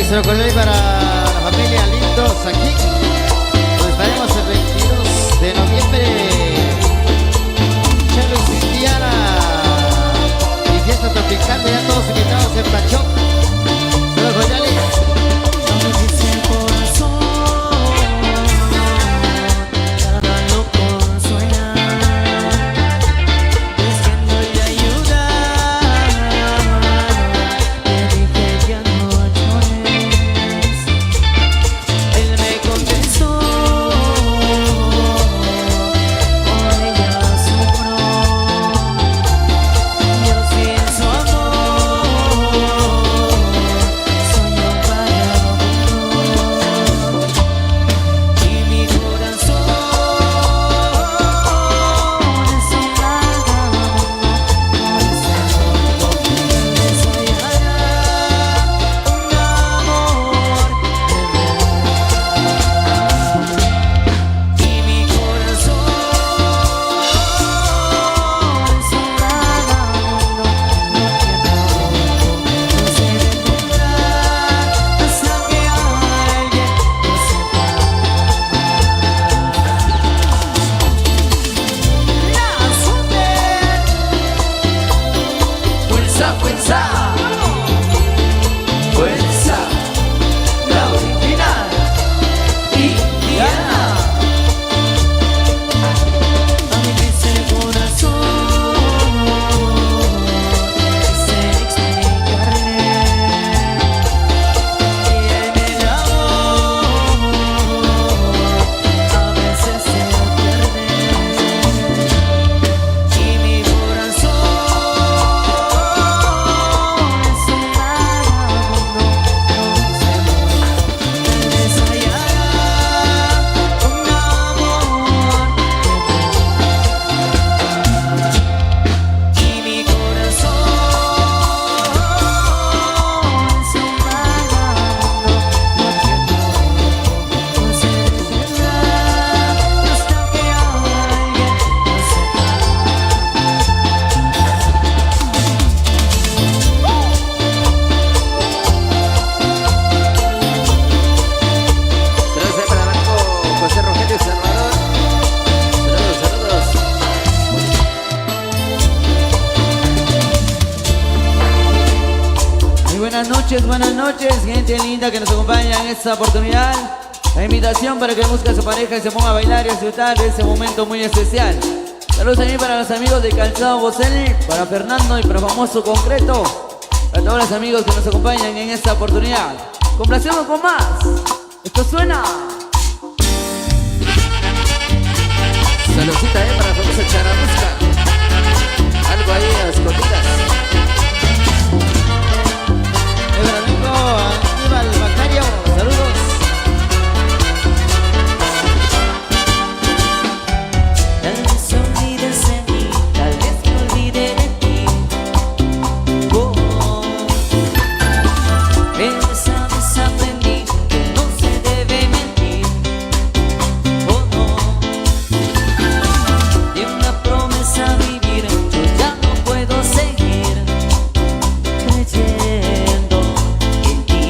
Nuestro colegio para la familia Lindos aquí. Nos estaremos el 22 de noviembre. Chelo y Cintiana. Y fiesta tropical, ya todos invitados en Pachón. Saludos, Goyali. Buenas noches, gente linda que nos acompaña en esta oportunidad. La invitación para que busque a su pareja y se ponga a bailar y a disfrutar de ese momento muy especial. Saludos también para los amigos de Calzado Boselli, para Fernando y para Famoso Concreto. A todos los amigos que nos acompañan en esta oportunidad. Complacemos con más. Esto suena. Saludcita para Famoso Charamusca. Algo ahí a escondidas. Aníbal Macario, saludos. Tal vez olvides de mí, tal vez me olvide de ti. Oh, esa vez aprendí que no se debe mentir. Oh no, de una promesa vivir, yo ya no puedo seguir creyendo en ti.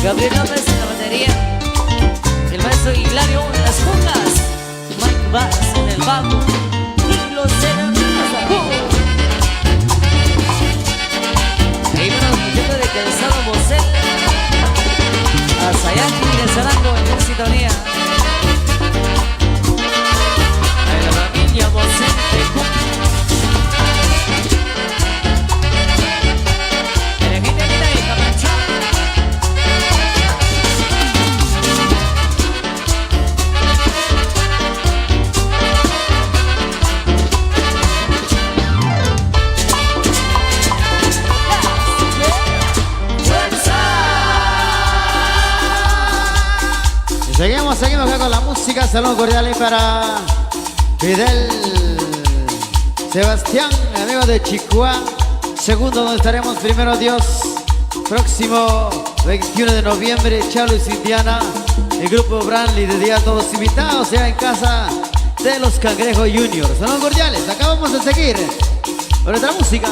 Gabriel López en la batería, el maestro Hilario en las congas, Mike Bass en el bajo y los hermanos Ajú. Ahí van los muchachos de Calzado Bocet, a Sayaki y de Sarango en sintonía. A la familia Bocet de Cuba. Seguimos acá con la música. Saludos cordiales para Fidel Sebastián, amigo de Chicoa. Segundo, donde estaremos, primero Dios, próximo 21 de noviembre, Charles, Indiana. El grupo Brantley, de día todos invitados, sea en casa de los Cangrejos Juniors. Saludos cordiales, acá vamos a seguir con nuestra música.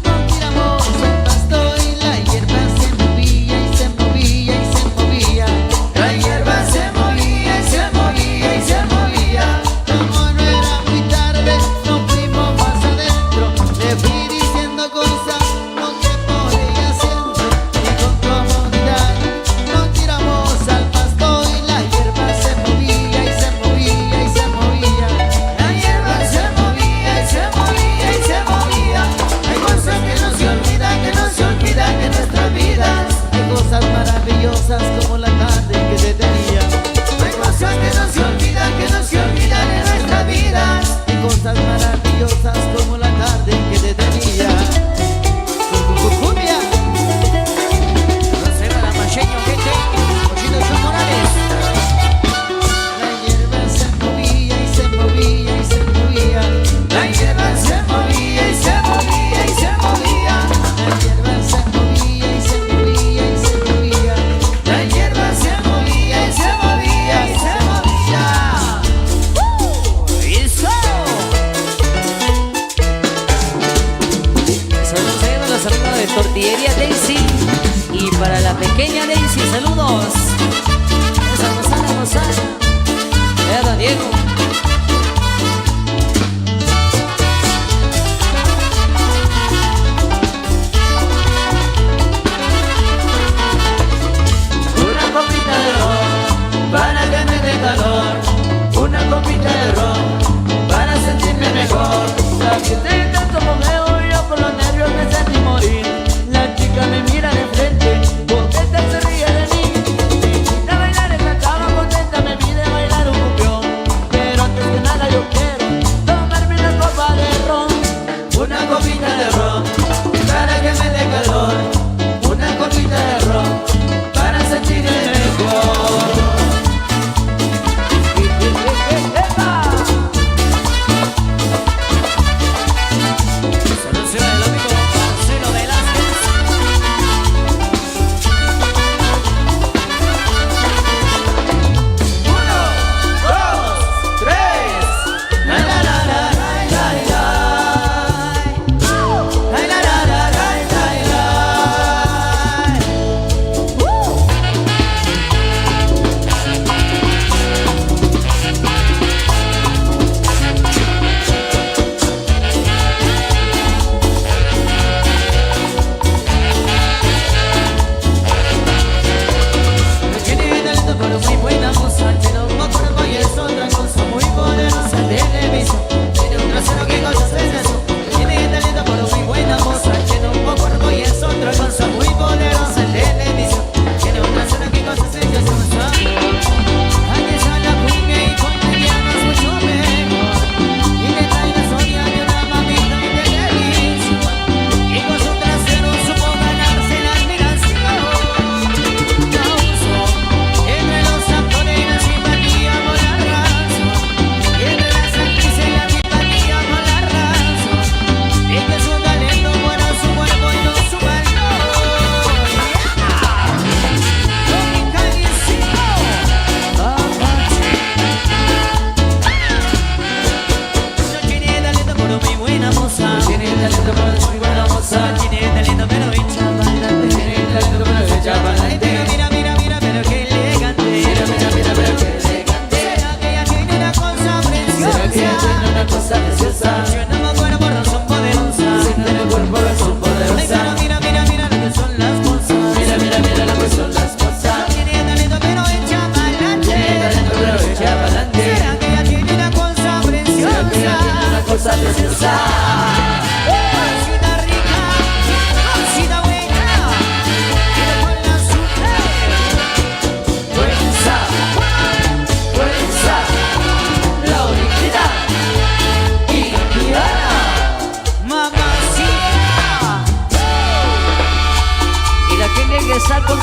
Nos miramos al pasto y la hierba se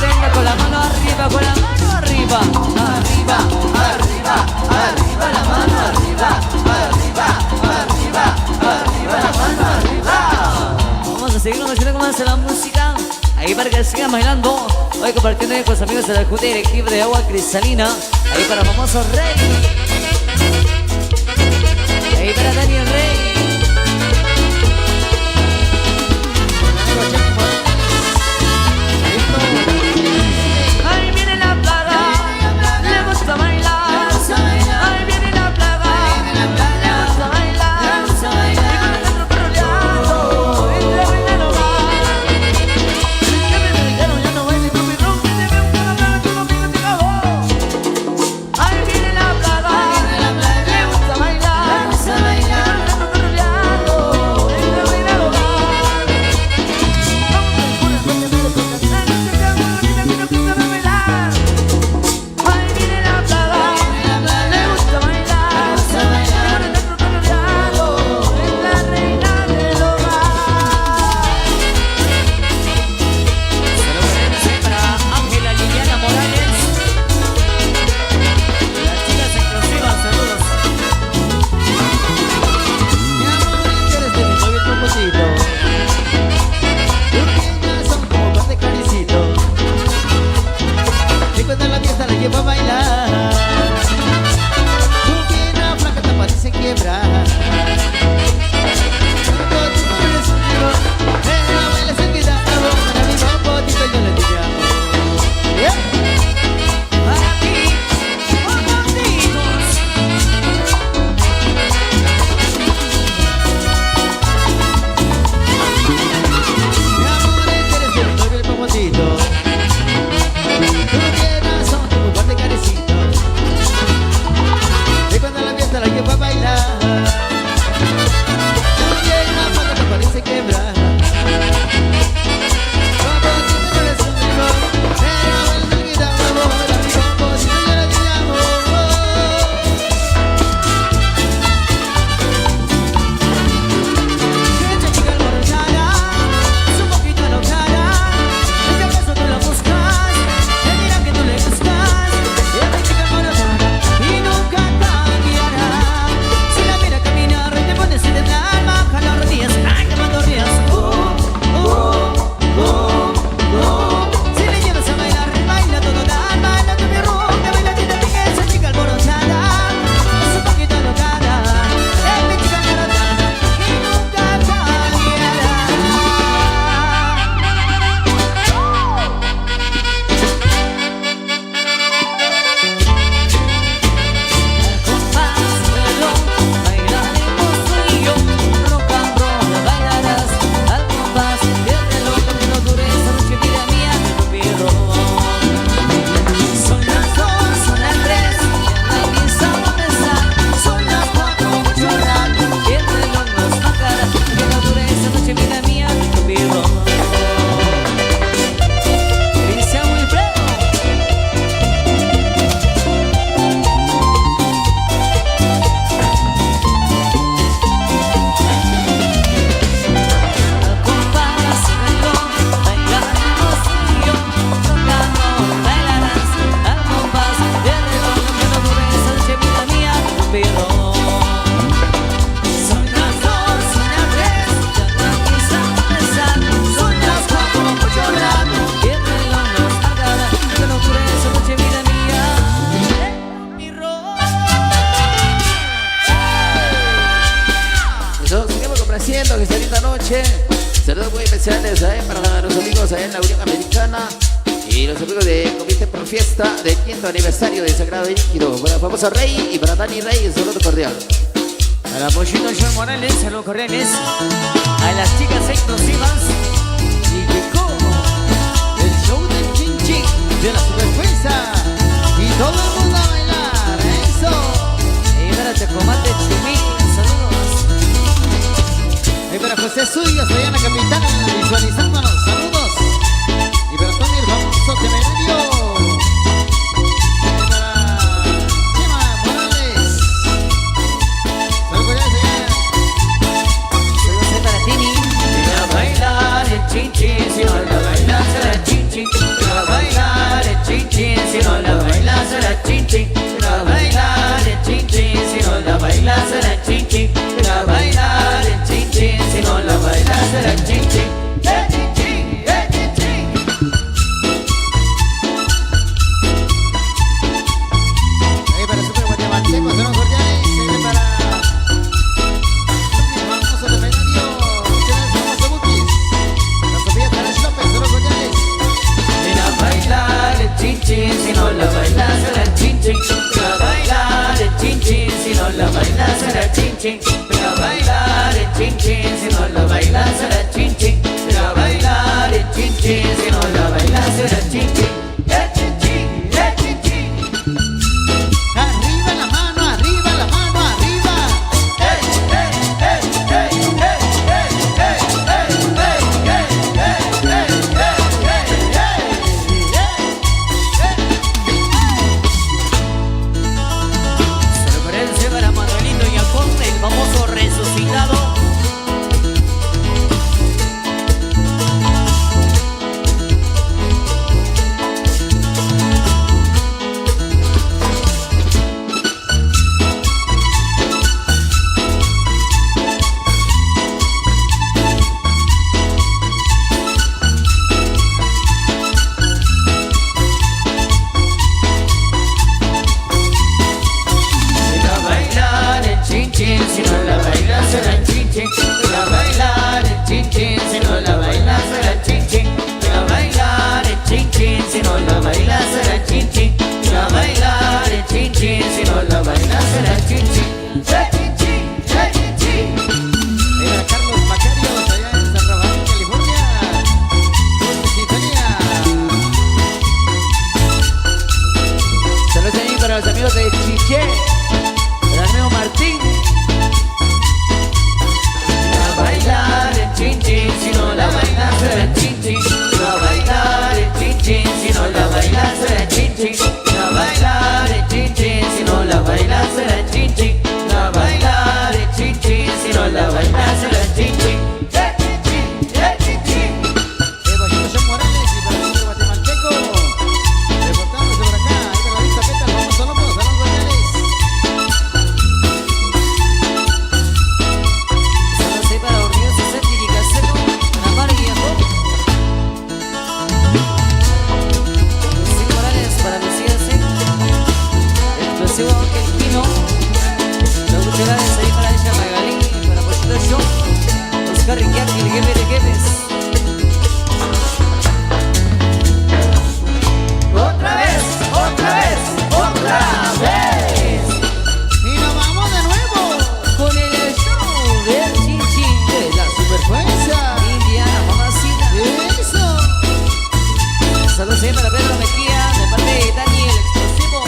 tenga con la mano arriba, con la mano arriba. Arriba, arriba, arriba, la mano arriba. Arriba, arriba, arriba, la mano arriba. Vamos a seguir haciendo como hace la música. Ahí para que sigan bailando. Hoy compartiendo con los amigos de la Junta Directiva de Agua Cristalina. Ahí para famoso Rey. Ahí para Daniel Rey. Ahí viene la plaga, le gusta bailar. Ahí viene la plaga, le gusta bailar. Y con el otro perro rodeado, entre bailar no va. Ya me dijeron, ya no baile con mi ron, que te veo con la plaga, tú conmigo te acabó. Ahí viene la plaga, le gusta bailar. Y con el otro perro rodeado, entre bailar no va. Ahí viene la plaga, le gusta bailar. Y con el otro perro rodeado, es la reina del hogar. Saludos para Ángela Liliana Morales. Las chicas exclusivas, saludos. Mi amor, eres de mi novio tropocito. Tus piernas son como pan de caricito. Y cuando la fiesta la llevo a bailar, tu pierna flaca te parece quiebra. Cuando tú eres un tiro, pero bailas en vida. Para mi bombotito yo le digo amor. Yeah. Para ti, bomboncitos. Mi amor, eres de mi novio el pomotito. Tus piernas son como pan de carecito. Y cuando la fiesta la llevo a bailar, tu pierna flaca te parece quebrar. Como tú no eres un amigo, pero bailas en vida, amor. A mi bombocito yo le digo amor. Esta chica alborotada, es un poquito alocada. Es que acaso tú la buscas, te dirá que tú le gustas. Esta chica alborotada y nunca cambiará. Si la mira caminar y te pones a temblar, baja las rodillas, ay, que mandorrías. Si le llevas a bailar, baila todo dar, baila tu mi rumba, baila tita pique. Esa chica alborotada, es un poquito alocada. Esta chica alborotada y nunca cambiará. Al compás del reloj, bailaremos tú y yo. Rock and roll, bailarás. Al compás del reloj, que no dure esta noche, vida mía, de tu perro. Son las 2, son las 3, ya la misa va a empezar. Son las 4, mucho rato, y el reloj nos marcará. Que no dure esta noche, vida mía, de tu perro. Cristian Wilfredo. Al compás del reloj, bailaremos tú y yo. Rock and roll, bailarás. Al compás del reloj, que no dure esta noche, vida mía, de tu perro. Son las 2, son las 3, ya la misa va a empezar. Son las 4, mucho rato, y el reloj nos marcará. Que no dure esta noche, vida mía, de tu perro. Eso, seguimos complaciendo que esta linda noche. Saludos muy especiales para los amigos allá en la Unión Americana y los amigos de Comité Pro Fiesta del 5º aniversario de Sagrado y Líquido. Para el famoso Rey y para Dani Rey, un saludo cordial. Para Pochito John Morales, saludos cordiales. A las chicas exclusivas. Y que como el show del Chin Chin de la Superfuerza. Y todo el mundo a bailar, eso. Y para Tecomate Chimí, saludos. Y para José Suyas, allá en la Capitana, visualizándonos, saludos. Y para Tony, el famoso temerario. Y para Chema Morales. Saludos cordiales allá. Saludos para Tini. Si no bailar el chin chin, si no bailar el chin chin, si no bailar chin. Ven a bailar el chin chin, si no la bailas será chin chin. Ven a bailar el chin chin, si no la bailas será chin chin. Chin chin, chin chin. Arriba la mano, arriba la mano, arriba. Sorprende para Manuelito Yacón, el famoso resucitado. Si no la bailas será chin chin. Ven a bailar el chin chin, si no la bailas será chin chin. Ven a bailar el chin chin, si no la bailas será chin chin. Ven a bailar el chin chin, si no la bailas será chin chin. Chin chin, chin chin. Ahí para Carlos Macarios, allá en San Rafael, California. Con sintonía. Saludos ahí para los amigos de Chiché, el amigo Martín. Bailar el chin chin, si no la bailas será chin chin. A bailar el chin chin, si no la bailas será chin chin. A bailar el chin chin, si no la bailas será chin chin. A bailar el chin chin, si no la bailas será chin chin. Chin chin, chin chin. José Morales y para el otro guatemalteco. Reportándose por acá, ahí para la lista Peta, vamos a Lomos, a los Guayales. Saludos para Orgulloso Seti y Casero, para Mari y Yacón. Lucy Morales para Lucía C. Explosivo Ángel Pino. Los Gutiérrez ahí para ella Magalí, para Pochito Show. Oscar Riquiaki, el jefe de jefes. Otra vez, otra vez, otra vez. Y nos vamos de nuevo. Con el show del Chin Chin de la Superfuerza. Indiana Mamacita. Eso. Saludos ahí para Pedro Mejía, de parte de Dani el Explosivo.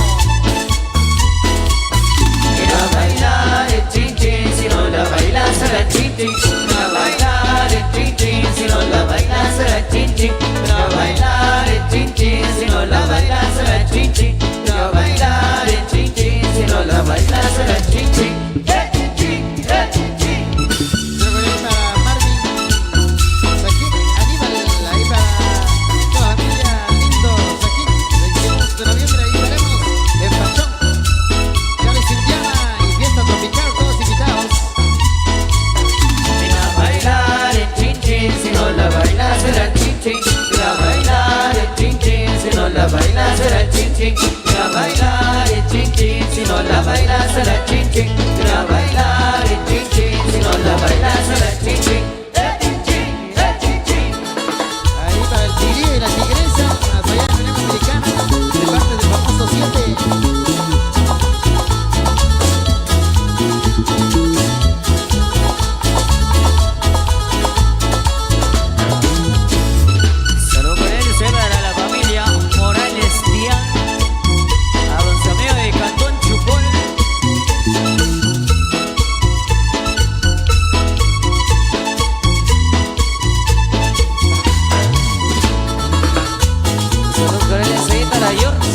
Ven a bailar el chin chin, si no la bailas será chin chin. Ven a bailar el chin chin, si no la bailas será chin chin. Ven a bailar el chin chin, si no la bailas será chin chin. Ven a bailar el chin chin, si no la bailas será chin chin. Chin chin, chin chin. Luego para Marvin Saquín, Aníbal, ahí para toda la familia lindos aquí. 22 de noviembre, ahí estaremos en Pachón, Chales Indiana y fiesta tropical, todos invitados. Ven a bailar el chin chin, si no la bailas será chin chin. Ven a bailar el chin chin, si no la bailas será chin chin. Ven a bailar el chin chin, si no la bailas será chin chin. Ven a bailar el chin chin, si no la bailas será chin chin. Chin chin, chin chin. Ahí para el tigrillo y la tigresa, hasta allá en la Unión Americana, de parte del famoso 7. Saludos por él, se para la familia Morales Díaz. A los amigos de Cantón Chupol. Saludos por él, ahí para George.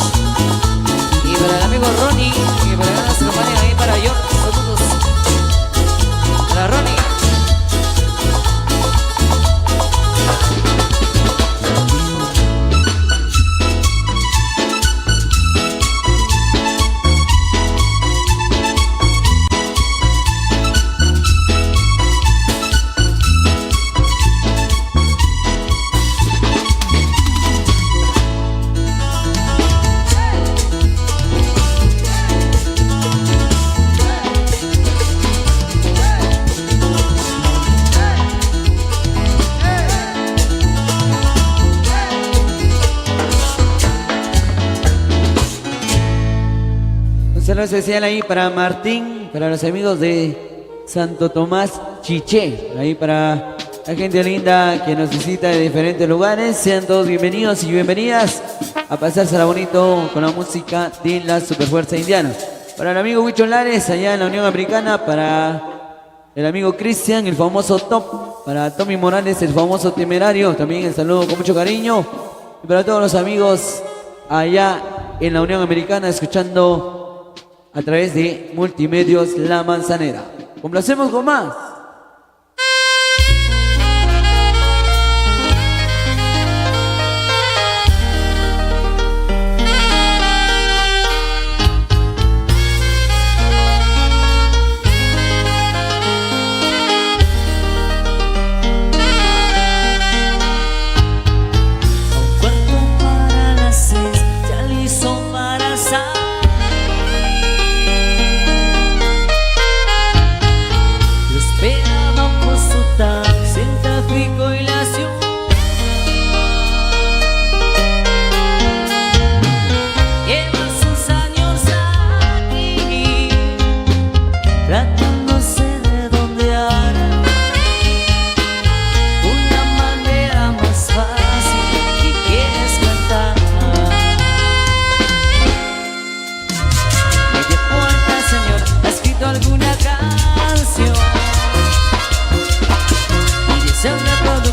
Y para el amigo Ronnie. Y para nuestra compañía ahí para George. Saludos. Para Ronnie. Un saludo especial ahí para Martín, para los amigos de Santo Tomás Chiché. Ahí para la gente linda que nos visita de diferentes lugares. Sean todos bienvenidos y bienvenidas a pasársela bonito con la música de la Superfuerza Indiana. Para el amigo Huicho Lares, allá en la Unión Americana. Para el amigo Cristian, el famoso Top. Para Tommy Morales, el famoso Temerario. También el saludo con mucho cariño. Y para todos los amigos allá en la Unión Americana, escuchando a través de Multimedios La Manzanera. Complacemos con más.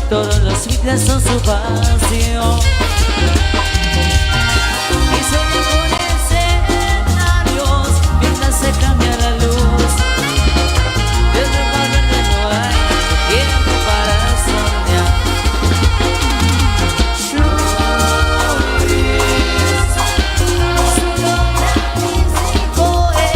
Todos los beats son su pasión. Y se ponen escenarios mientras se cambia la luz. Desde el padre no hay tiempo para soñar. Su nombre físico es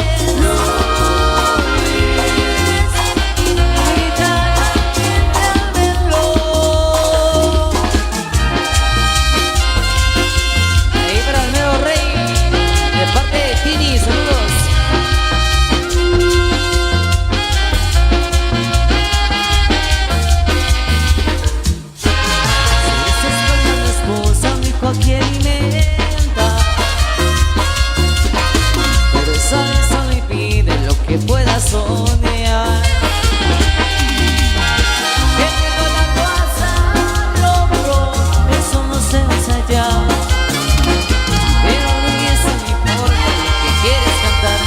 que alimenta, pero eso le pide lo que pueda soñar. Que tengo la raza al hombro, eso no se ensaya, pero a mí eso no importa lo que quieres cantar.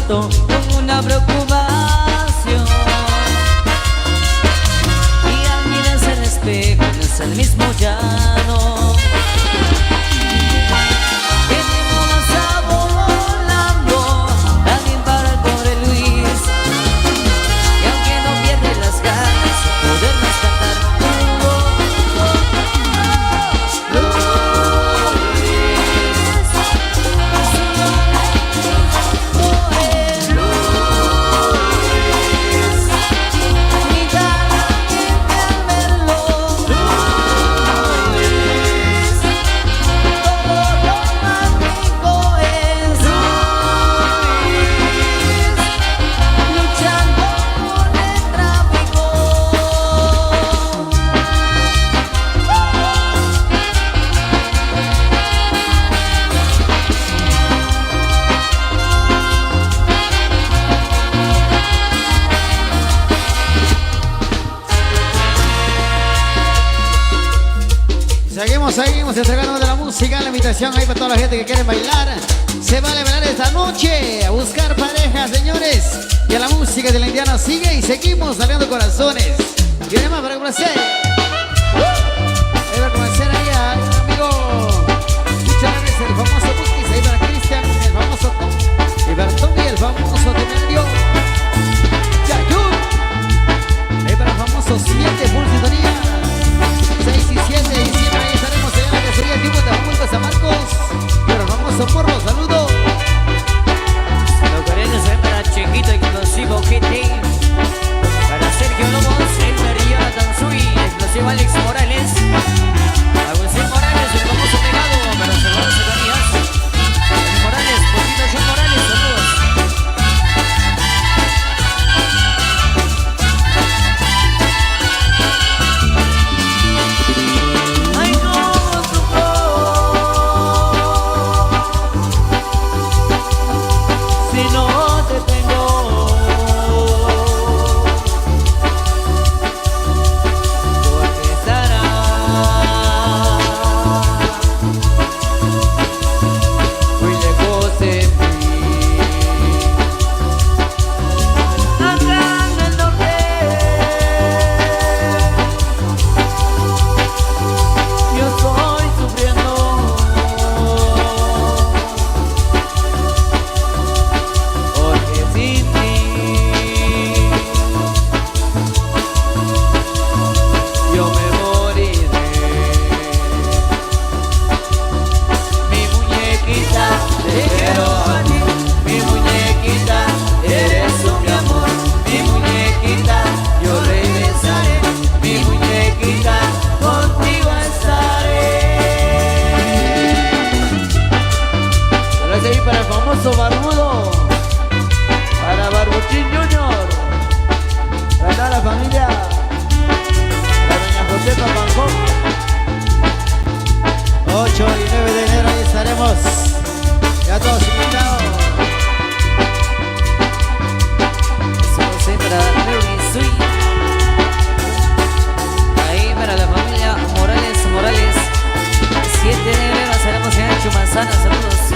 Con una preocupación y al mirarse al espejo no es el mismo llano. Que tiempo pasa volando también para el pobre Luis, y aunque no pierde las ganas poder más cantar. Seguimos entregando de la música, la invitación ahí para toda la gente que quiere bailar. Se vale bailar esta noche, a buscar parejas, señores. Y a la música de la Indiana sigue y seguimos saliendo corazones. Y además para complacer. Para complacer ahí a un amigo Chávez, el famoso Bukis, ahí para Cristian, el famoso Tom, y para Tommy, el famoso Temerio. Yayú. Ahí para el famoso 7 Full Sintonía. 6 y 7 de diciembre, ahí estaremos allá en la cacería antigua de Acapulco, San Marcos. Pero vamos a porro, saludos. Los coreanos se ven para Chiquito Explosivo GT. Para Sergio Lobos, el María Tansui. famoso barbudo. Para Barbuchín Junior. Para toda la familia. Para doña Josefa Panjón. 8 y 9 de enero ahí estaremos. Ya todos invitados. Eso es para Merlin Sweet. Ahí para la familia Morales. 7 de enero estaremos en Chumanzana. Saludos.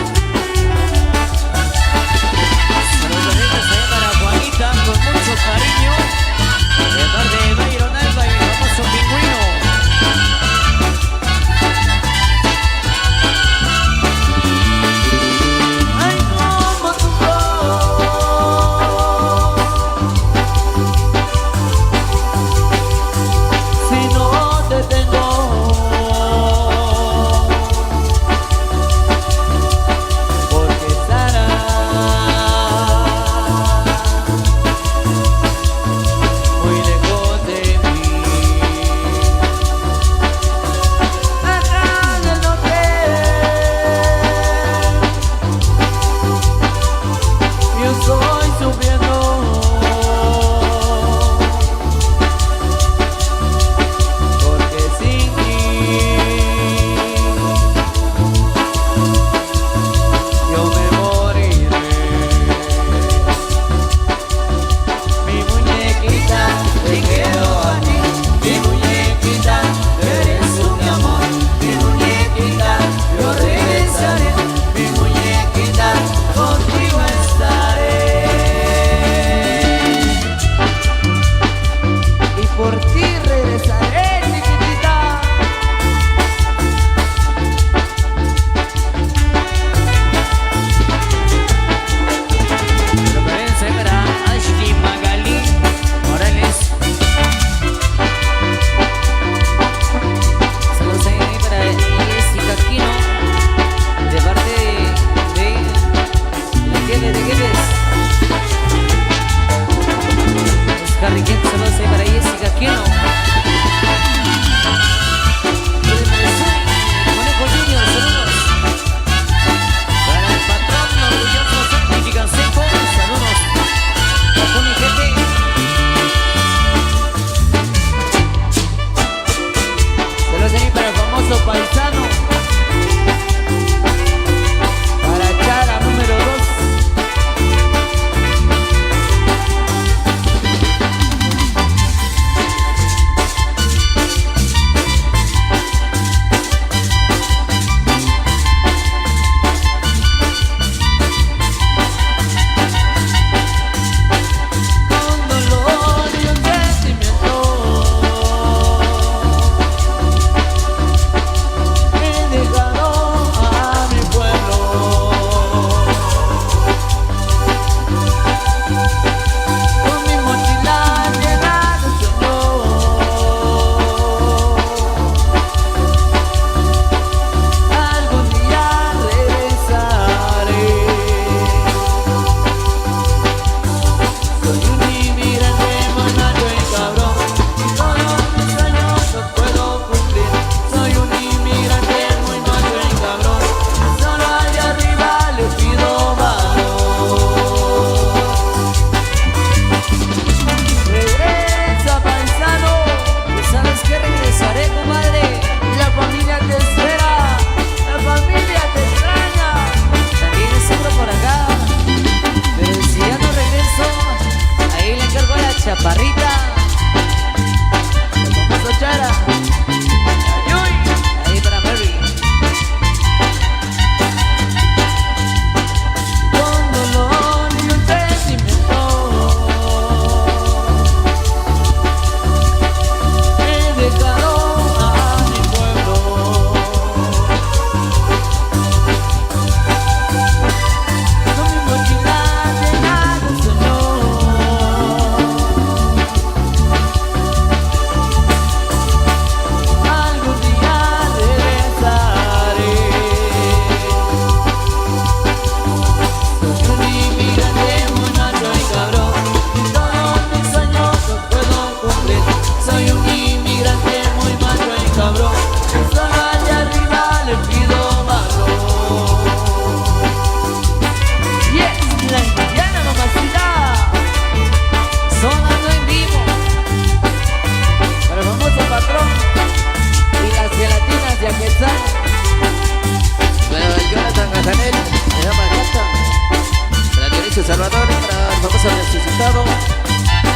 Salvador, para el famoso resucitado.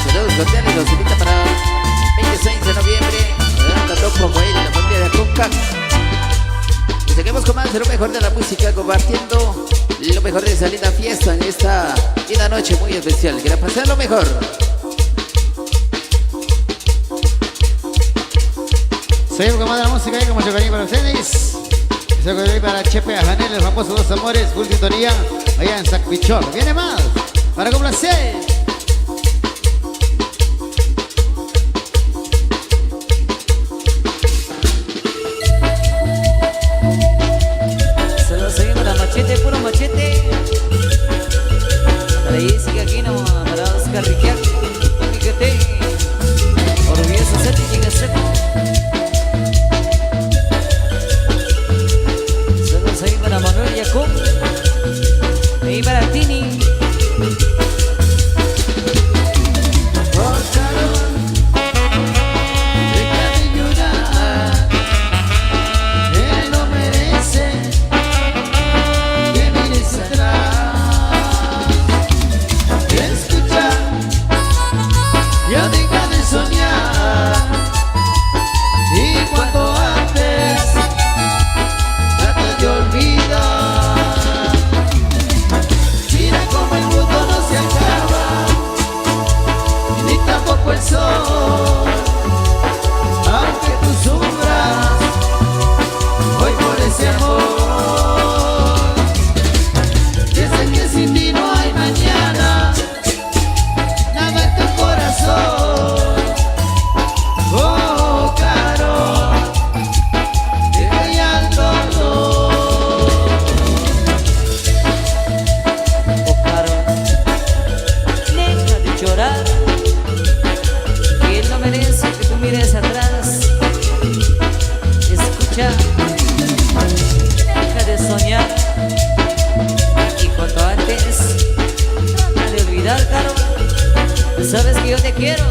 Saludos cordiales, los invita para 26 de noviembre. Tanto como él, la familia de Aconca. Y seguimos con más de lo mejor de la música, compartiendo lo mejor de esa linda fiesta en esta linda noche muy especial. Que la pasen lo mejor. Seguimos con más de la música y con mucho cariño para ustedes. Seguimos ahí para Chepe Ajanel, el famoso Dos Amores, full sintonía, allá en Sacpichor. Viene más para complacer. Se lo seguimos a Machete, puro Machete. Para Jessica Aquino, para Oscar Riquet, Piquete, orgulloso Seti, llega Seti. Se lo seguimos a Manuel Jacob. Y para Tini. Aunque tú sufras hoy por ese amor, desde que sin ti no hay mañana, nada en tu corazón. Oh, Caro, deja ya el dolor. Oh, Caro, deja de llorar. Merece que tú mires atrás. Escucha, deja de soñar y cuanto antes trata de olvidar, Caro. Sabes que yo te quiero.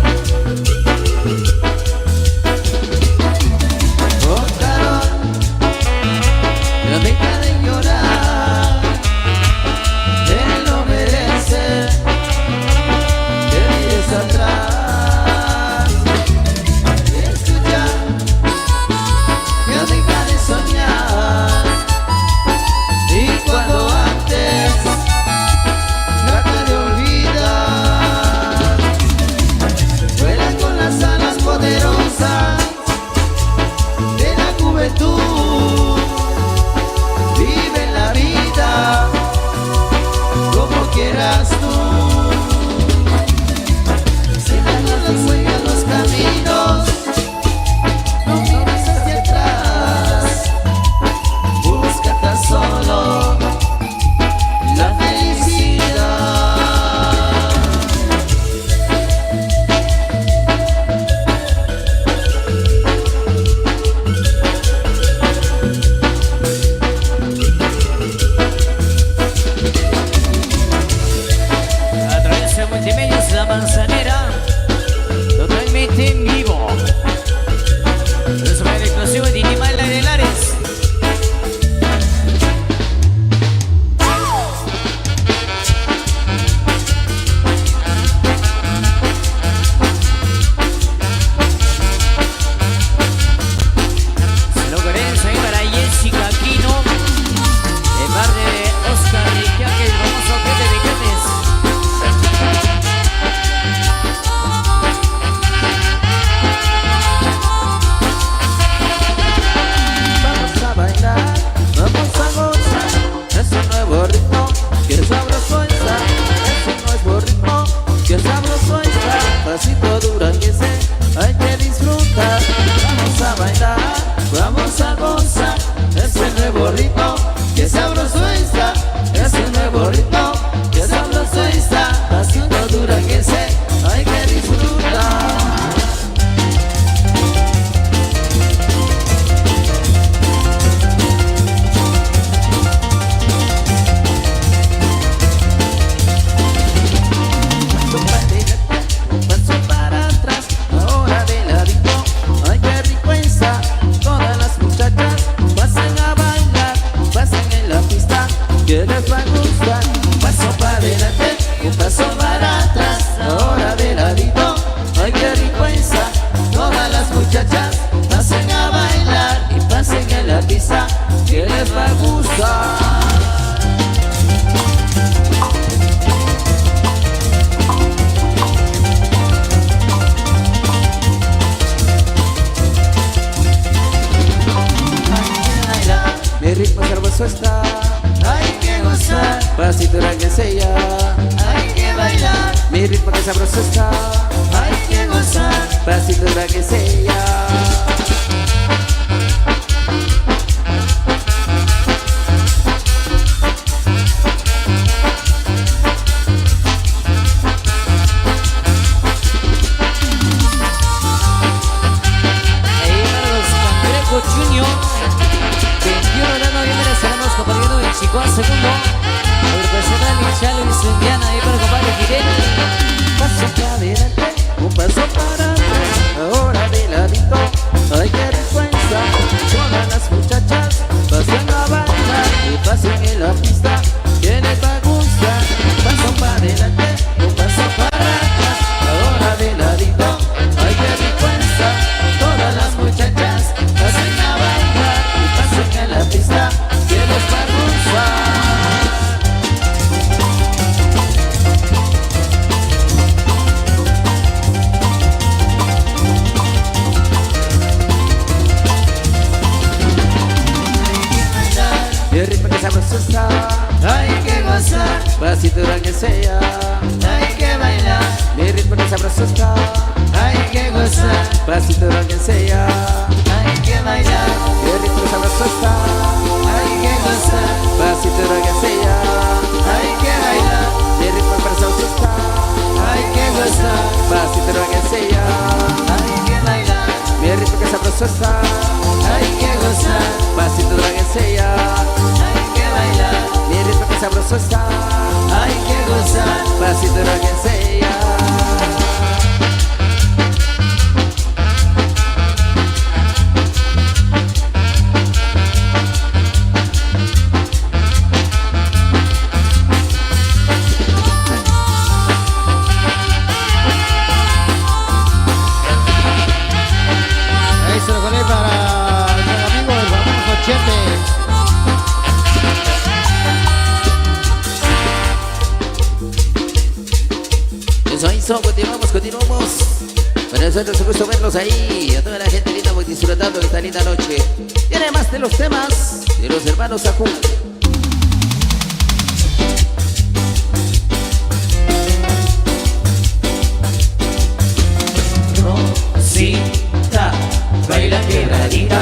Oh, Caro, no deja de llorar. Él no merece que mires atrás. Vive la vida como quieras tú. Siguiendo los sueños, los caminos, no mires hacia atrás. Busca tan solo la felicidad. Multimedios La Manzanera, totalmente en vivo. Es un exclusivo de Inimala de Lares. Se lo querés ahí para Jessica Aquino, de parte de Oscar Riquet, el famoso Pete de Cates. Vamos a gozar, es un nuevo ritmo, que sabroso está. Es un nuevo ritmo, que sabroso está. Pasito duranguense, hay que disfrutar. Vamos a bailar, vamos a gozar. Es un nuevo ritmo, que sabroso está. Es un nuevo ritmo, que sabroso está. Pasito duranguense, hay que disfrutar. Paso para atrás, ahora de ladito. Ay, qué rico está. Todas las muchachas pasen a bailar, pasen en la pista, que les va a gustar. Paso para adelante, sabroso está. Hay que gozar, Pasito la que sella, hay que bailar, mi ritmo que sabroso está. hay que gozar. Pasito la que sella. Ahí para los Cangrejos Junior, 21 de noviembre estaremos compartiendo en Chicoa segundo. Agrupación de Chalo y su Indiana, ahí para el compadre Fidel. Paso para adelante, un paso para atrás. Ahora de ladito, ay que vergüenza. Todas las muchachas pasen a bailar y pasen en la pista. Que les va a gustar. Paso para adelante, un paso para atrás. Ahora de ladito, ay que vergüenza. Todas las muchachas pasen a bailar y pasen en la pista. Que les va a gustar. El ritmo que sabroso está. Hay que gozar, Pasito la que sea. hay que bailar, Mi ritmo que sabroso está. hay que gozar, Pasito la que sea. hay que bailar, El ritmo que sabroso está. hay que gozar, Pasito la que sea. hay que bailar, Mi ritmo que sabroso está. hay que gozar, Pasito la que sea. hay que bailar, Mi ritmo que sabroso está. hay que gozar, Pasito la que sea. hay que bailar, Mi ritmo que sabroso está. hay que gozar. Pasito la que sea. Ahí se lo poné para el amigo del famoso Chete. Eso, continuamos. Para nosotros es un gusto verlos ahí. A toda la gente linda muy disfrutando de esta linda noche. Y además de los temas de los hermanos Ajú. Rosita, baila quebradita.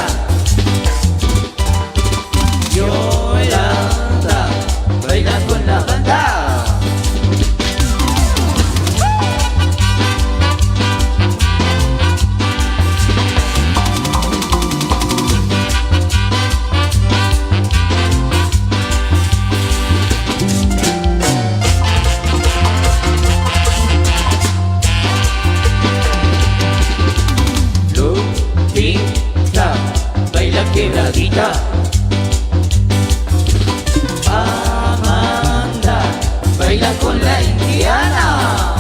Yolanda, baila con la banda. Lupita, baila quebradita. Amanda, baila con la indiana.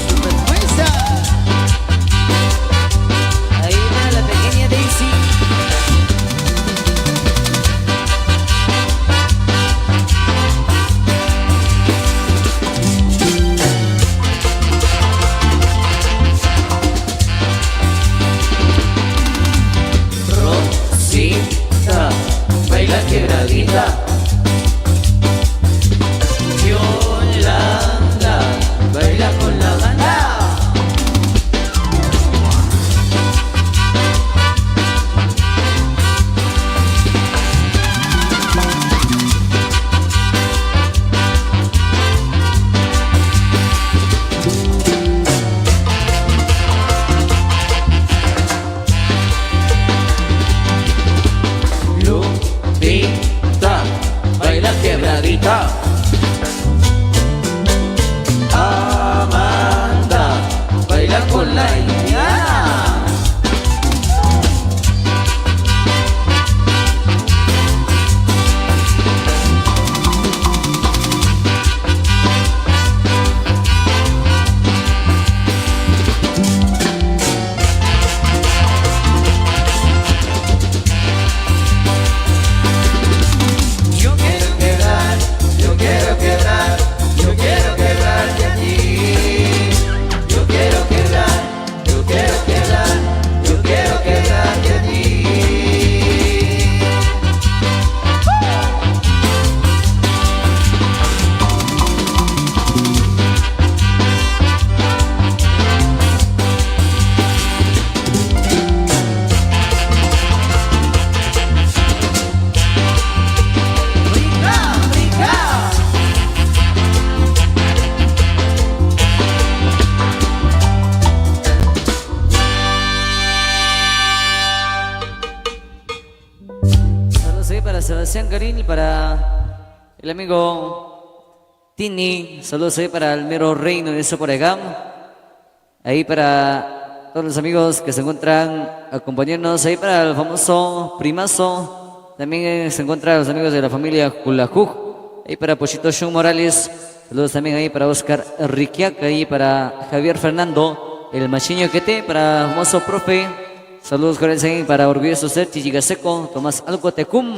¡Superfuerza! Ahí va la pequeña Daisy. Rosita, baila quebradita. Yolanda, baila con la banda. Lupita, baila quebradita. Amanda, baila con la indiana. Yo quiero quebrar, yo quiero para el amigo Tini. Saludos ahí para el mero reino de Soporegam. Ahí para todos los amigos que se encuentran acompañándonos. Ahí para el famoso primazo. También se encuentran los amigos de la familia Julajuj. Ahí para Pochito Shun Morales. Saludos también ahí para Oscar Riquiaca. Ahí para Javier Fernando, el machiño Quete. Para el famoso profe. Saludos cordiales ahí para Orgulloso Ser, Chichigaseco, Tomás Alcotecum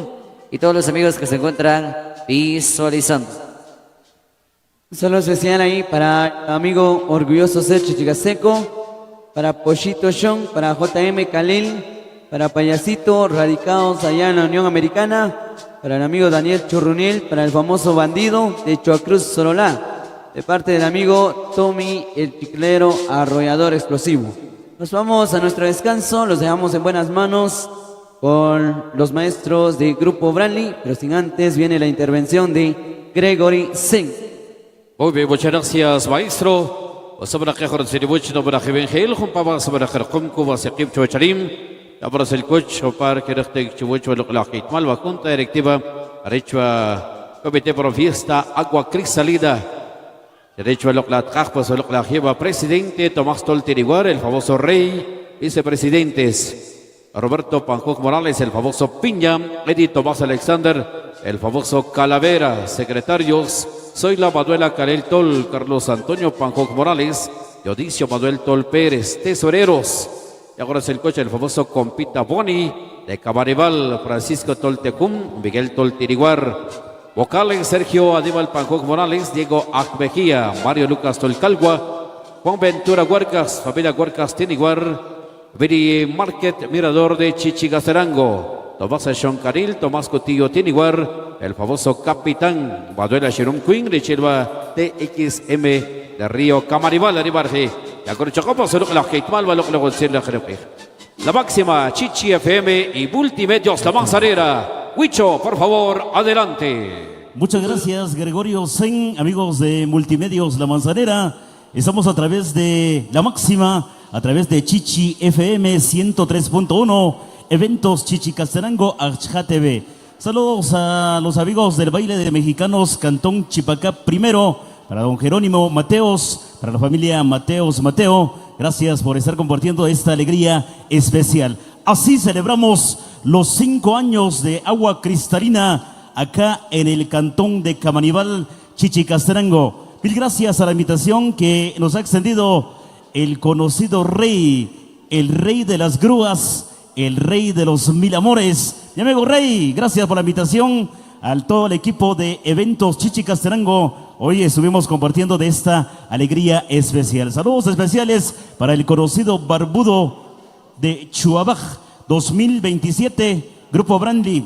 y todos los amigos que se encuentran visualizando. Un saludo especial ahí para amigo Orgulloso Ser Chichigaseco, para Pochito Shon, para JM Khalil, para Payasito, radicados allá en la Unión Americana, para el amigo Daniel Churrunil, para el famoso bandido de Choacruz, Sololá, de parte del amigo Tommy el Chiclero Arrollador Explosivo. Nos vamos a nuestro descanso, los dejamos en buenas manos con los maestros de Grupo Branly, pero sin antes viene la intervención de Gregory Singh. Muy bien, muchas gracias, maestro. وصبر خير سيربوش نبرة خبين خيل خم بابا صبر خير قمكو وسقيم شو شريم أبرز الكوتش وبار كرختك شوش ولقلاقيت مال وكنت ركتبة ريتشوا كوميتي بروفيستا أقوى كريستاليدا derecho a lograr Cajpos, la lleva presidente Tomás Tolteriguar, el famoso rey, vicepresidentes Roberto Panjuc Morales, el famoso Piña, Eddie Tomás Alexander, el famoso Calavera, secretarios, Zoila Manuela Carel Tol, Carlos Antonio Panjuc Morales, Dionisio Manuel Tol Pérez, tesoreros, y ahora es el coche, el famoso Compita Boni, de Camaribal, Francisco Toltecum, Miguel Tolteriguar, vocales Sergio Aníbal Panjuc Morales, Diego Acmejía, Mario Lucas Tolcalgua, Juan Ventura Huercas, familia Huercas Tiniguar, Viri Market, Mirador de Chichigacerango, Tomás Shoncaril, Tomás Cotillo Tiniguar, el famoso capitán Manuela Shirum Queen, Richelva TXM de Río Camaribal, Aribarje, la Corchacopa, solo la Heitmal, la máxima Chichi FM y Multimedios La Manzanera. Huicho, por favor, adelante. Muchas gracias, Gregorio Sen, amigos de Multimedios La Manzanera. Estamos a través de La Máxima, a través de Chichi FM 103.1, eventos Chichi Casterango, Archja TV. Saludos a los amigos del baile de mexicanos Cantón Chipacá primero, para don Jerónimo Mateos, para la familia Mateos Mateo. Gracias por estar compartiendo esta alegría especial. Así celebramos los 5 años de agua cristalina acá en el cantón de Camaribal, Chichicasterango. Mil gracias a la invitación que nos ha extendido el conocido rey, el rey de las grúas, el rey de los mil amores. Mi amigo Rey, gracias por la invitación a todo el equipo de eventos Chichicasterango. Hoy estuvimos compartiendo de esta alegría especial. Saludos especiales para el conocido barbudo de Chuabaj 2027, Grupo Branly,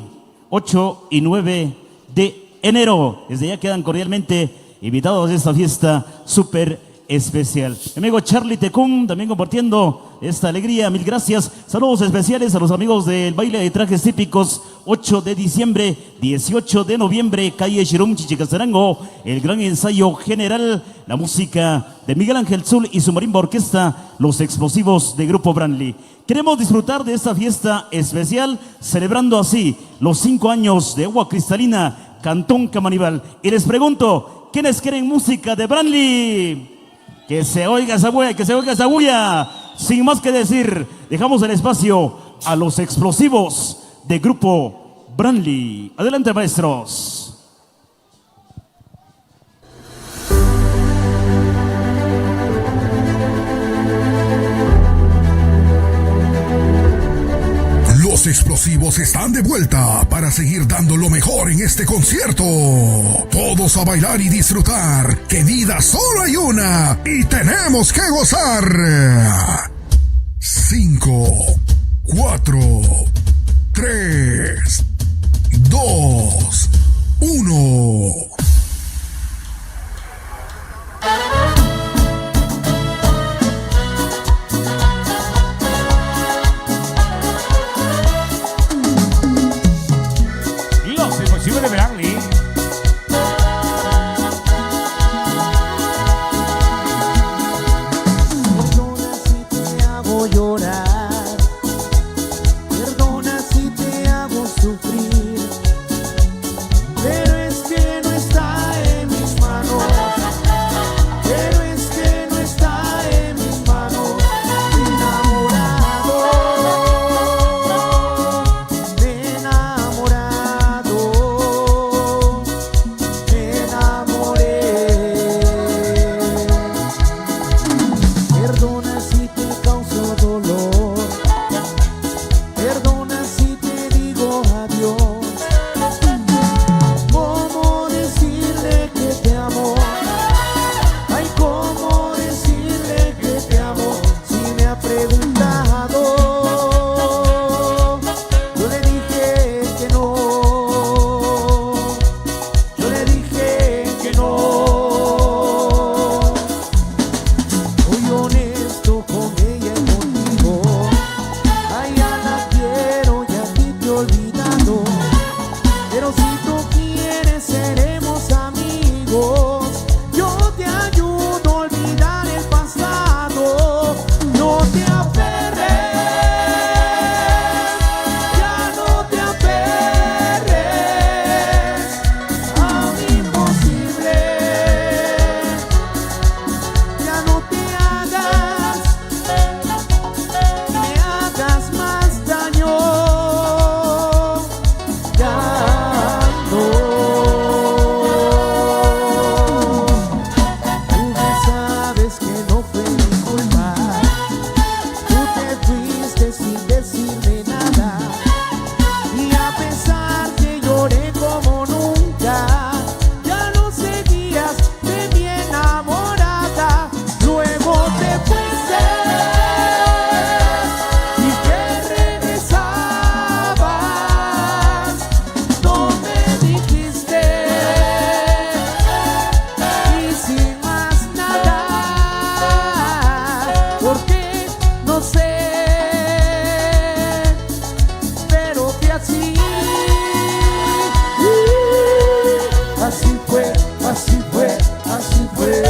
8 y 9 de enero. Desde ya quedan cordialmente invitados a esta fiesta súper especial. Mi amigo Charlie Tecum también compartiendo esta alegría. Mil gracias. Saludos especiales a los amigos del baile de trajes típicos. 8 de diciembre, 18 de noviembre, calle Shirum, Chichicasterango, el gran ensayo general, la música de Miguel Ángel Zul y su marimba orquesta, los explosivos de Grupo Branly. Queremos disfrutar de esta fiesta especial, celebrando así los 5 años de agua cristalina, Cantón Camaribal. Y les pregunto, ¿quiénes quieren música de Branly? Que se oiga esa bulla, que se oiga esa bulla. Sin más que decir, dejamos el espacio a los explosivos de Grupo Branly. Adelante, maestros. Los explosivos están de vuelta para seguir dando lo mejor en este concierto. Todos a bailar y disfrutar, que vida solo hay una y tenemos que gozar. 5, 4, 3, 2, 1. De Branly. Perdona si te hago llorar, perdona si te hago sufrir. fue, así fue, así fue.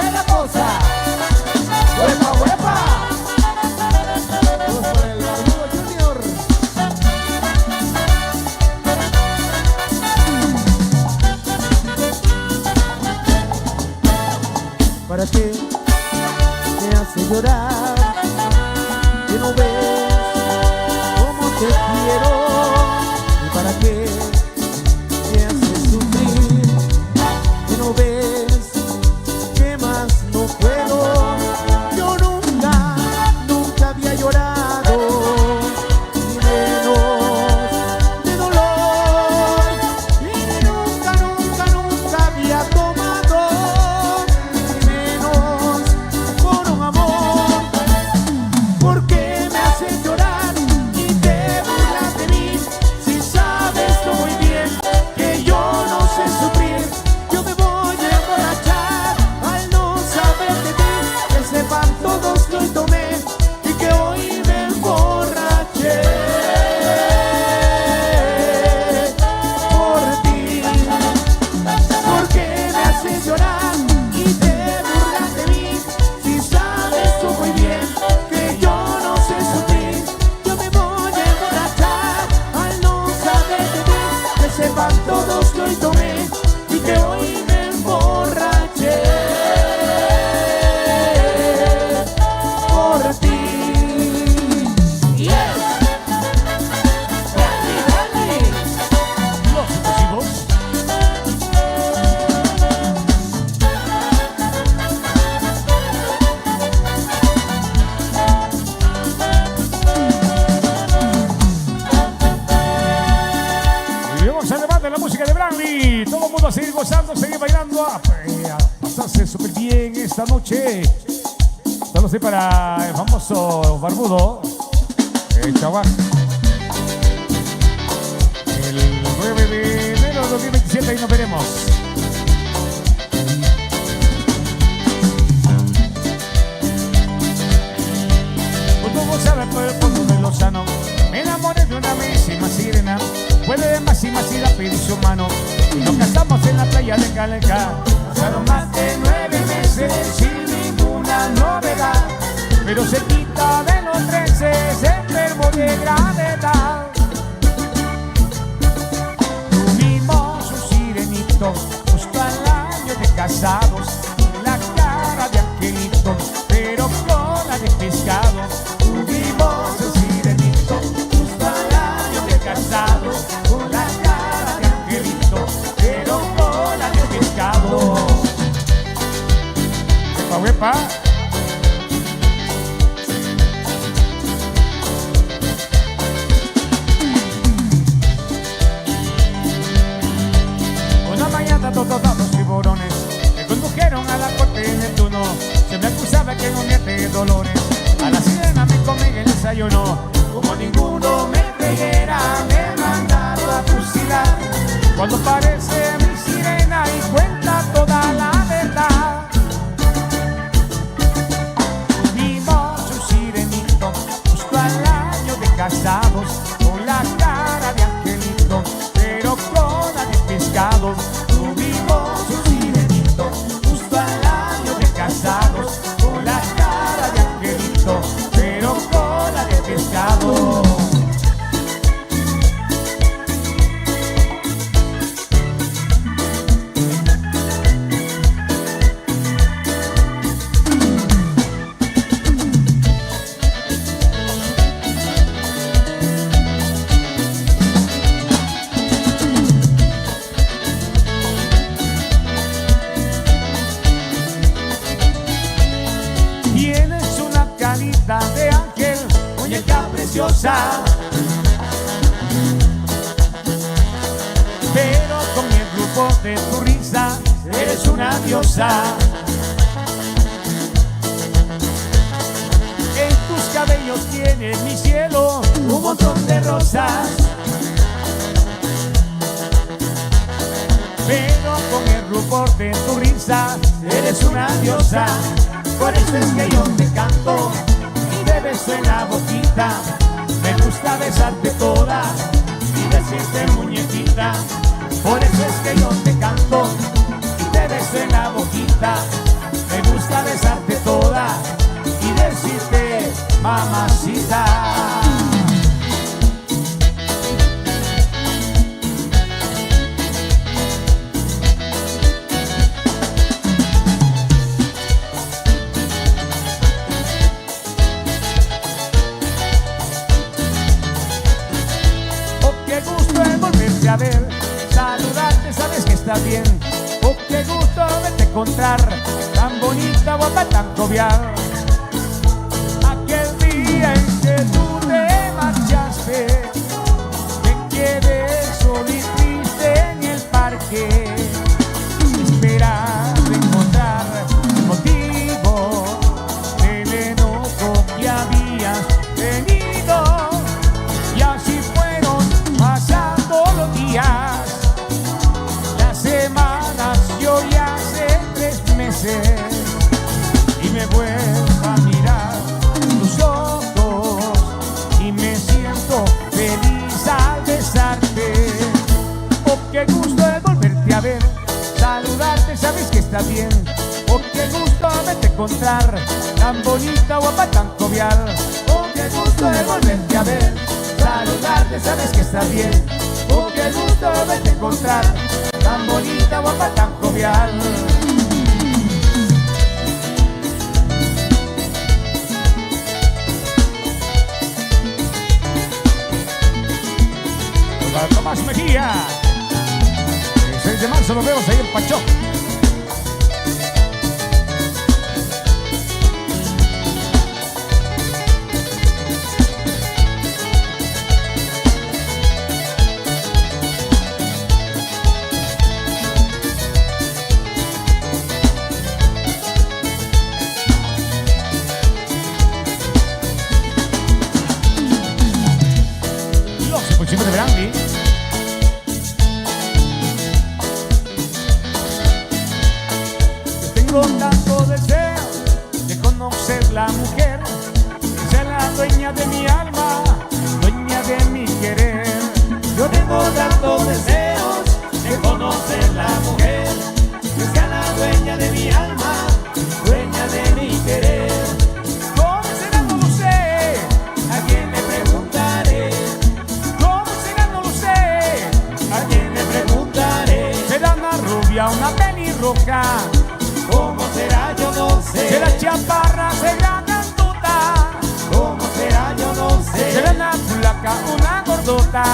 ¡Es la cosa! ¡Huepa, huepa! Vamos por el Barbudo Junior. ¿Para qué me hace llorar? Que no ves cómo te quiero. ¿Y para qué me hace sufrir? Que no ves que más no puedo. Yo nunca, nunca había llorado, ni menos de dolor. Y nunca, nunca, nunca había tomado, ni menos por un amor. ¿Por qué me haces llorar y te burlas de mí? Si sabes tú muy bien que yo no sé sufrir. Yo me voy a emborrachar al no saber de ti. Que sepan todos que hoy tomé y que hoy me emborraché por ti. ¿Por qué me haces llorar y te burlas de mí? Si sabes tú muy bien que yo no sé sufrir. Yo me voy a emborrachar al no saber de ti. Que sepan todos que hoy tomé y que hoy me emborraché por ti. Yes. Dale, dale. Los explosivos. Y vamos a levantar la música de Branly. Todo el mundo a seguir gozando, seguir bailando, a pasarse súper bien esta noche. Saludos ahí para el famoso Barbudo, Chaguán. El 9 de enero de 2027 ahí nos veremos. Pues como sabe por el fondo de Lozano, me enamoré de una bellísima sirena. Fue de más y más ir a pedir su mano y nos casamos en la playa de Caleca. Pasaron más de 9 meses sin ninguna novedad, pero cerquita de los 13 se enfermó de gravedad. Tuvimos un sirenito justo al año de casados, la cara de angelito, pero cola de pescado. Tuvimos un sirenito justo al año de casados, con la cara de angelito, pero cola de pescado. Huepa, huepa. Una mañana todos los tiburones me condujeron a la corte de Neptuno. Se me acusaba que no me de dolores. A la sirena me comí el desayuno. Como ninguno me creyera, me mandaron a fusilar. Cuando aparece mi sirena y cuenta toda la verdad. Tuvimos un sirenito justo al año de casados, con la cara de angelito, pero cola de pescado. Tuvimos un sirenito justo al año de casados, con la cara de angelito, pero cola de pescado. Tienes una carita de ángel, muñeca preciosa, pero con el grupo de tu risa eres una diosa. En tus cabellos tienes, mi cielo, un montón de rosas, pero con el rubor de tu risa eres una diosa. Por eso es que yo te canto y te beso en la boquita. Me gusta besarte toda y decirte muñequita, por eso es que yo te canto y te beso en la boquita. Me gusta besarte toda y decirte mamacita. A ver, saludarte, sabes que está bien. Oh, qué gusto verte encontrar, tan bonita, guapa, tan jovial. Aquel día en que tú te marchaste, me quedé solo y triste en el parque, esperando encontrar motivo del enojo que habías tenido. Y así fueron pasando los días, las semanas, yo ya hace 3 meses, y me vuelvo a mirar tus ojos y me siento feliz al besarte. Oh, qué gusto es volverte a ver, saludarte, sabes que está bien. Oh, qué gusto verte encontrar, tan bonita, guapa, tan jovial. Oh, qué gusto es volverte a ver, saludarte, sabes que está bien. Oh, qué gusto verte encontrar, tan bonita, guapa, tan jovial. Para Tomás Mejía, el 6 de marzo nos vemos ahí en Pachó. Siempre de Brandy. Yo tengo tanto deseo de conocer la mujer que sea la dueña de mi alma, dueña de mi querer. Yo tengo tantos deseos de conocer la mujer que sea la dueña de mi alma, dueña de mi querer. ¿Cómo será? No lo sé, a quién le preguntaré. ¿A quién le preguntaré? ¿Será una rubia, una pelirroja? ¿Cómo será? Yo no sé. ¿Será chaparra, será grandota? ¿Cómo será? Yo no sé. ¿Será una flaca, una gordota?